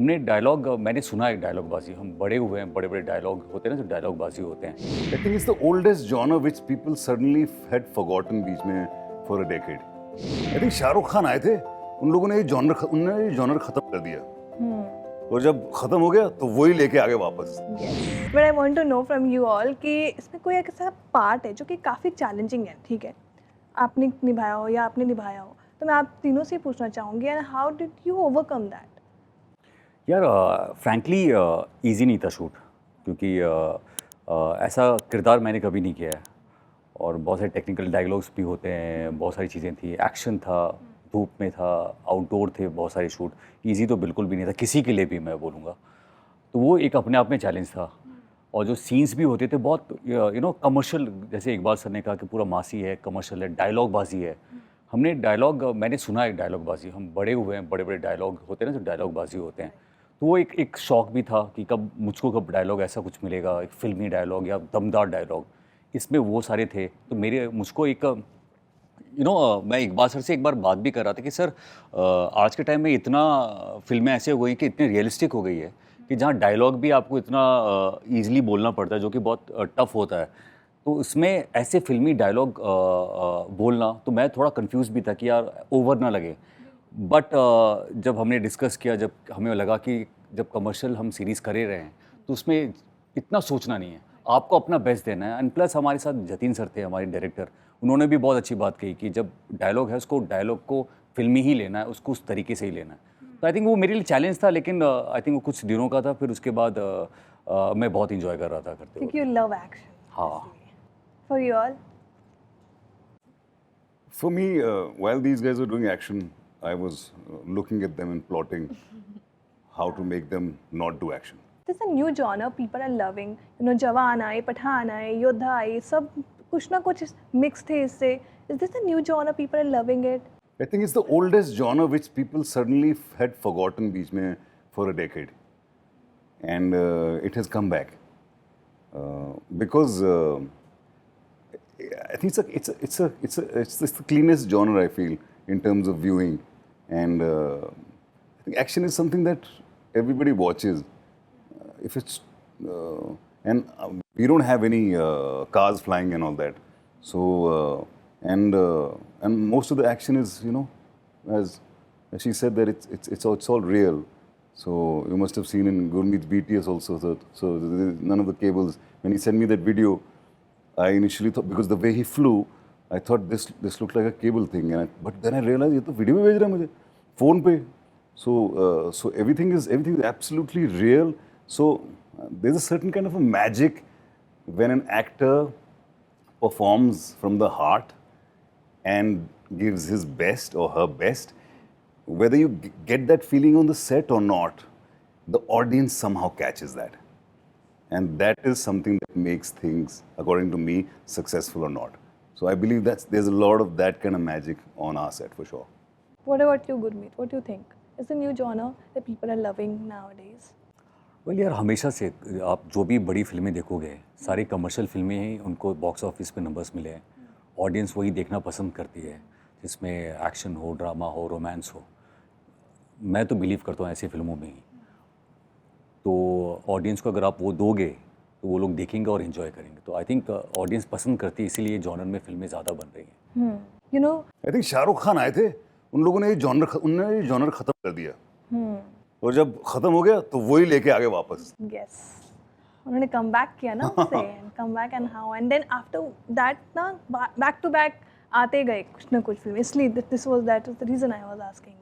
हमने डायलॉग मैंने सुना है डायलॉगबाजी, हम बड़े हुए हैं, बड़े बड़े डायलॉग होते हैं ना जो डायलॉगबाजी होते हैं। I think it's the oldest genre which people suddenly had forgotten बीच में for a decade. I think Shahrukh Khan आए थे, उन लोगों ने उन्होंने ये जॉनर खत्म कर दिया। और जब खत्म हो गया तो वही लेके आ गए वापस। But I want to know from you all कि इसमें कोई एक ऐसा पार्ट है जो कि काफ़ी चैलेंजिंग है, ठीक है, आपने निभाया हो या आपने निभाया हो, तो मैं आप तीनों से पूछना चाहूँगी and how did you overcome that? यार फ्रैंकली इजी नहीं था शूट, क्योंकि ऐसा किरदार मैंने कभी नहीं किया है और बहुत सारे टेक्निकल डायलॉग्स भी होते हैं, बहुत सारी चीज़ें थी, एक्शन था, धूप में था, आउटडोर थे बहुत सारे शूट। इजी तो बिल्कुल भी नहीं था किसी के लिए भी, मैं बोलूँगा। तो वो एक अपने आप में चैलेंज था। और जो सीन्स भी होते थे बहुत कमर्शियल, जैसे इकबाल सर ने कहा कि पूरा मासी है, कमर्शियल है, डायलॉगबाजी है। हमने डायलॉग मैंने सुना है डायलॉगबाजी, हम बड़े हुए हैं, बड़े बड़े डायलॉग होते हैं ना जो डायलॉगबाजी होते हैं। तो वो एक शौक भी था कि कब डायलॉग ऐसा कुछ मिलेगा, एक फ़िल्मी डायलॉग या दमदार डायलॉग। इसमें वो सारे थे। तो मुझको एक मैं इकबाल सर से एक बार बात भी कर रहा था कि सर आज के टाइम में इतना फ़िल्में ऐसे हो गई कि इतनी रियलिस्टिक हो गई है कि जहाँ डायलॉग भी आपको इतना ईज़िली बोलना पड़ता है, जो कि बहुत टफ़ होता है। तो इसमें ऐसे फ़िल्मी डायलॉग बोलना, तो मैं थोड़ा कन्फ्यूज़ भी था कि यार ओवर ना लगे। बट जब हमने डिस्कस किया, जब हमें लगा कि जब कमर्शियल हम सीरीज़ कर ही रहे हैं, तो उसमें इतना सोचना नहीं है, आपको अपना बेस्ट देना है। एंड प्लस हमारे साथ जतिन सर थे, हमारे डायरेक्टर, उन्होंने भी बहुत अच्छी बात कही कि जब डायलॉग है उसको डायलॉग को फ़िल्मी ही लेना है, उसको उस तरीके से ही लेना है। तो आई थिंक वो मेरे लिए चैलेंज था, लेकिन आई थिंक वो कुछ दिनों का था। फिर उसके बाद मैं बहुत इंजॉय कर रहा था करते क्योंकि हुए। You love action. हाँ। For you all? For me, while these guys were doing action, I was looking at them and plotting how to make them not do action. There's a new genre people are loving. जवान आए, पठान आए, योद्धा आए, सब कुछ ना कुछ mix थे इससे. Is this a new genre people are loving it? I think it's the oldest genre which people suddenly had forgotten बीच में for a decade, and it has come back because I think it's the cleanest genre I feel in terms of viewing, and I think action is something that everybody watches. If it's we don't have any cars flying and all that, so and most of the action is as she said that it's all real. So you must have seen in Gurmeet's BTS also. So none of the cables. When he sent me that video, I initially thought, because the way he flew, I thought this looked like a cable thing. But then I realized ये तो video में भेज रहा है मुझे phone पे. So everything is absolutely real. So there's a certain kind of a magic when an actor performs from the heart and gives his best or her best. Whether you get that feeling on the set or not, the audience somehow catches that. And that is something that makes things, according to me, successful or not. So I believe there's a lot of that kind of magic on our set for sure. What about you, Gurmeet? What do you think? Is the new genre that people are loving nowadays? Well यार, हमेशा से आप जो भी बड़ी फिल्में देखोगे, सारी कमर्शियल फिल्में ही उनको बॉक्स ऑफिस पे नंबर्स मिले हैं। ऑडियंस वही देखना पसंद करती है, जिसमें एक्शन हो, ड्रामा हो, रोमांस हो। मैं तो बिलीव करता हूँ ऐसी फिल्मों में ही। तो ऑडियंस को अगर आप वो दोगे तो वो लोग देखेंगे और एंजॉय करेंगे। तो आई थिंक ऑडियंस पसंद करती है, इसीलिए जॉनर में फिल्में ज़्यादा बन रही हैं। You know, I think Shahrukh Khan आए थे, उन्होंने ये जॉनर खत्म कर दिया। और जब खत्म हो गया तो वही लेके आ गए वापस। yes. उन्होंने कम बैक किया ना उससे, come back and how and then after that ना बैक टू बैक आते गए कुछ ना कुछ फिल्म, इसलिए this was that the reason I was asking.